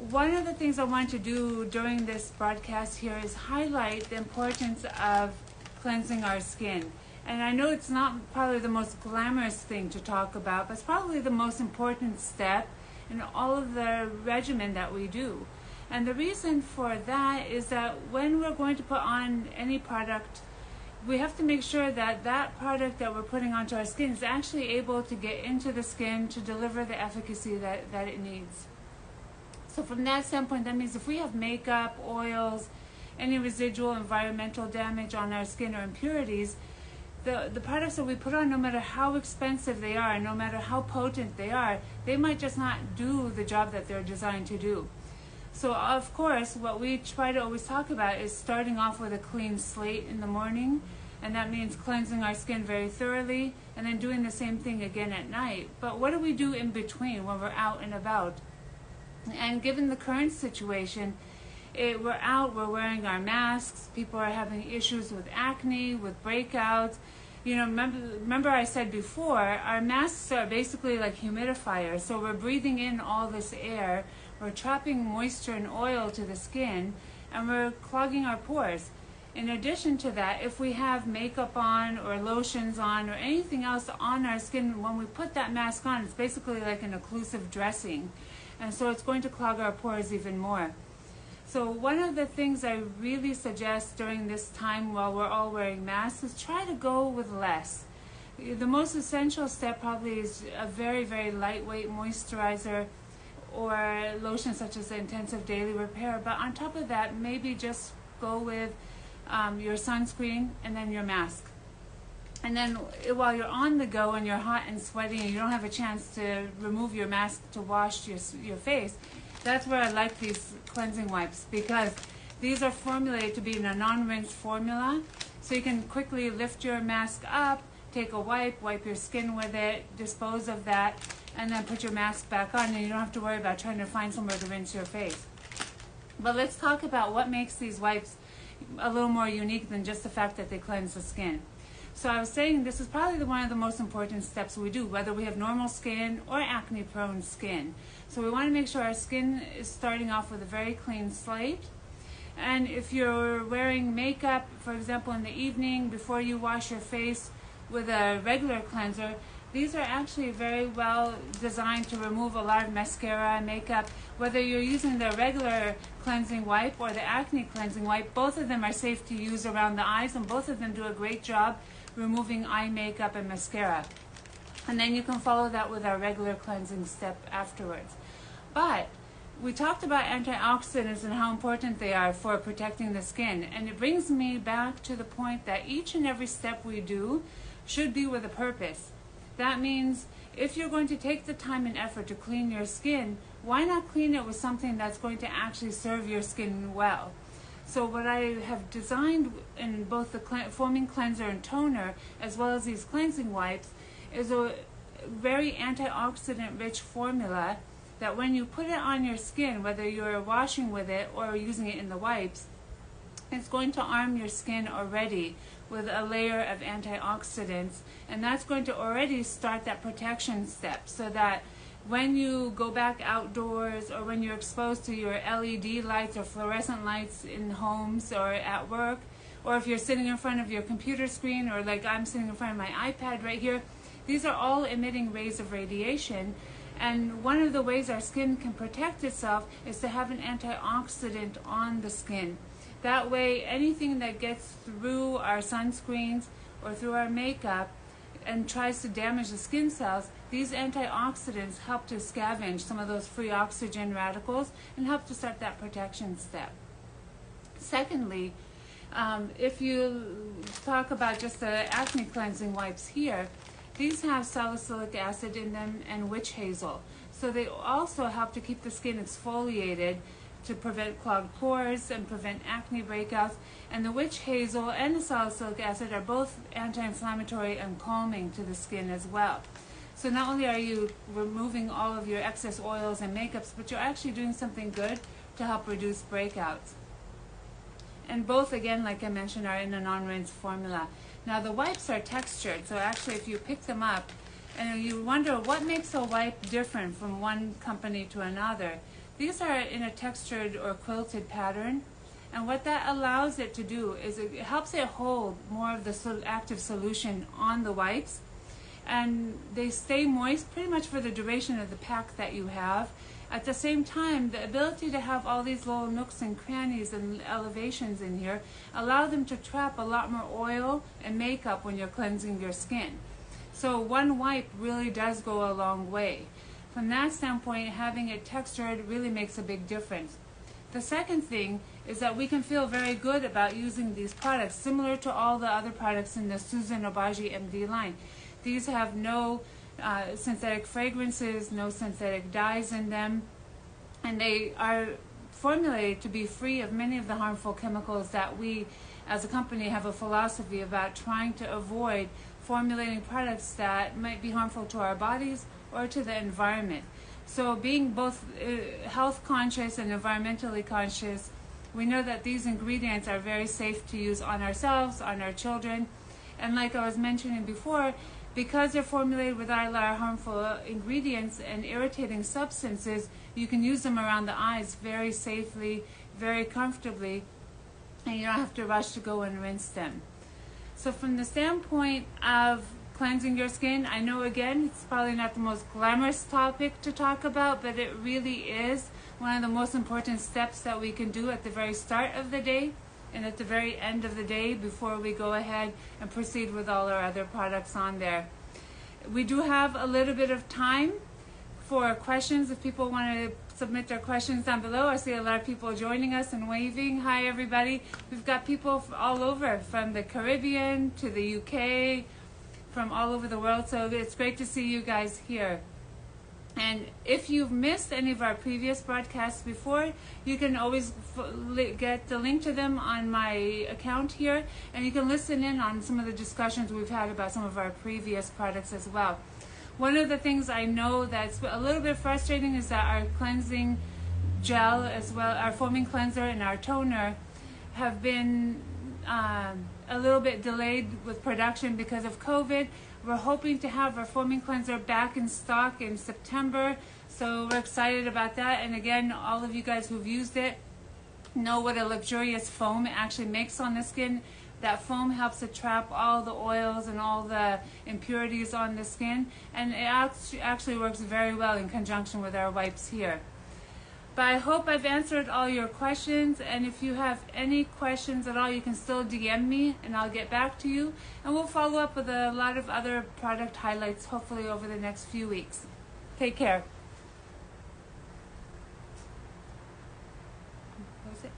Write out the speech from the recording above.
one of the things I want to do during this broadcast here is highlight the importance of cleansing our skin. And I know it's not probably the most glamorous thing to talk about, but it's probably the most important step in all of the regimen that we do. And the reason for that is that when we're going to put on any product, we have to make sure that that product that we're putting onto our skin is actually able to get into the skin to deliver the efficacy that it needs. So from that standpoint, that means if we have makeup, oils, any residual environmental damage on our skin or impurities, the products that we put on, no matter how expensive they are, no matter how potent they are, they might just not do the job that they're designed to do. So of course, what we try to always talk about is starting off with a clean slate in the morning, and that means cleansing our skin very thoroughly, and then doing the same thing again at night. But what do we do in between when we're out and about? And given the current situation, we're out, we're wearing our masks, people are having issues with acne, with breakouts. You know, remember I said before, our masks are basically like humidifiers, so we're breathing in all this air, we're trapping moisture and oil to the skin, and we're clogging our pores. In addition to that, if we have makeup on or lotions on or anything else on our skin, when we put that mask on, it's basically like an occlusive dressing. And so it's going to clog our pores even more. So one of the things I really suggest during this time while we're all wearing masks is try to go with less. The most essential step probably is a very, very lightweight moisturizer or lotion such as the Intensive Daily Repair. But on top of that, maybe just go with your sunscreen and then your mask. And then while you're on the go and you're hot and sweaty and you don't have a chance to remove your mask to wash your face, that's where I like these cleansing wipes, because these are formulated to be in a non-rinse formula. So you can quickly lift your mask up, take a wipe your skin with it, dispose of that, and then put your mask back on, and you don't have to worry about trying to find somewhere to rinse your face. But let's talk about what makes these wipes a little more unique than just the fact that they cleanse the skin. So I was saying this is probably one of the most important steps we do, whether we have normal skin or acne-prone skin. So we want to make sure our skin is starting off with a very clean slate. And if you're wearing makeup, for example, in the evening before you wash your face with a regular cleanser, these are actually very well designed to remove a lot of mascara, makeup. Whether you're using the regular cleansing wipe or the acne cleansing wipe, both of them are safe to use around the eyes, and both of them do a great job removing eye makeup and mascara. And then you can follow that with our regular cleansing step afterwards. But we talked about antioxidants and how important they are for protecting the skin, and it brings me back to the point that each and every step we do should be with a purpose. That means if you're going to take the time and effort to clean your skin, why not clean it with something that's going to actually serve your skin well? So what I have designed in both the foaming cleanser and toner, as well as these cleansing wipes, is a very antioxidant rich formula that when you put it on your skin, whether you're washing with it or using it in the wipes, it's going to arm your skin already with a layer of antioxidants, and that's going to already start that protection step, so that when you go back outdoors or when you're exposed to your LED lights or fluorescent lights in homes or at work, or if you're sitting in front of your computer screen, or like I'm sitting in front of my iPad right here, these are all emitting rays of radiation. And one of the ways our skin can protect itself is to have an antioxidant on the skin. That way, anything that gets through our sunscreens or through our makeup and tries to damage the skin cells, these antioxidants help to scavenge some of those free oxygen radicals and help to start that protection step. Secondly, if you talk about just the acne cleansing wipes here, these have salicylic acid in them and witch hazel. So they also help to keep the skin exfoliated to prevent clogged pores and prevent acne breakouts. And the witch hazel and the salicylic acid are both anti-inflammatory and calming to the skin as well. So not only are you removing all of your excess oils and makeups, but you're actually doing something good to help reduce breakouts. And both, again, like I mentioned, are in a non-rinse formula. Now the wipes are textured, so actually if you pick them up and you wonder what makes a wipe different from one company to another, These are in a textured or quilted pattern, and what that allows it to do is it helps it hold more of the active solution on the wipes, and they stay moist pretty much for the duration of the pack that you have. At the same time, the ability to have all these little nooks and crannies and elevations in here allow them to trap a lot more oil and makeup when you're cleansing your skin. So one wipe really does go a long way. From that standpoint, having it textured really makes a big difference. The second thing is that we can feel very good about using these products, similar to all the other products in the SUZANOBAGIMD line. These have no synthetic fragrances, no synthetic dyes in them, and they are formulated to be free of many of the harmful chemicals that we as a company have a philosophy about trying to avoid formulating products that might be harmful to our bodies or to the environment. So being both health conscious and environmentally conscious, we know that these ingredients are very safe to use on ourselves, on our children, and like I was mentioning before, because they're formulated without a lot of harmful ingredients and irritating substances, you can use them around the eyes very safely, very comfortably, and you don't have to rush to go and rinse them. So from the standpoint of cleansing your skin, I know again it's probably not the most glamorous topic to talk about, but it really is one of the most important steps that we can do at the very start of the day and at the very end of the day before we go ahead and proceed with all our other products on there. We do have a little bit of time for questions if people want to submit their questions down below. I see a lot of people joining us and waving. Hi everybody. We've got people all over, from the Caribbean to the UK, from all over the world, so it's great to see you guys here. And if you've missed any of our previous broadcasts before, you can always get the link to them on my account here, and you can listen in on some of the discussions we've had about some of our previous products as well. One of the things I know that's a little bit frustrating is that our cleansing gel, as well our foaming cleanser and our toner, have been a little bit delayed with production because of COVID. We're hoping to have our foaming cleanser back in stock in September, so we're excited about that. And again, all of you guys who've used it know what a luxurious foam it actually makes on the skin. That foam helps to trap all the oils and all the impurities on the skin, and it actually works very well in conjunction with our wipes here. But I hope I've answered all your questions, and if you have any questions at all, you can still DM me and I'll get back to you, and we'll follow up with a lot of other product highlights hopefully over the next few weeks. Take care. That was it.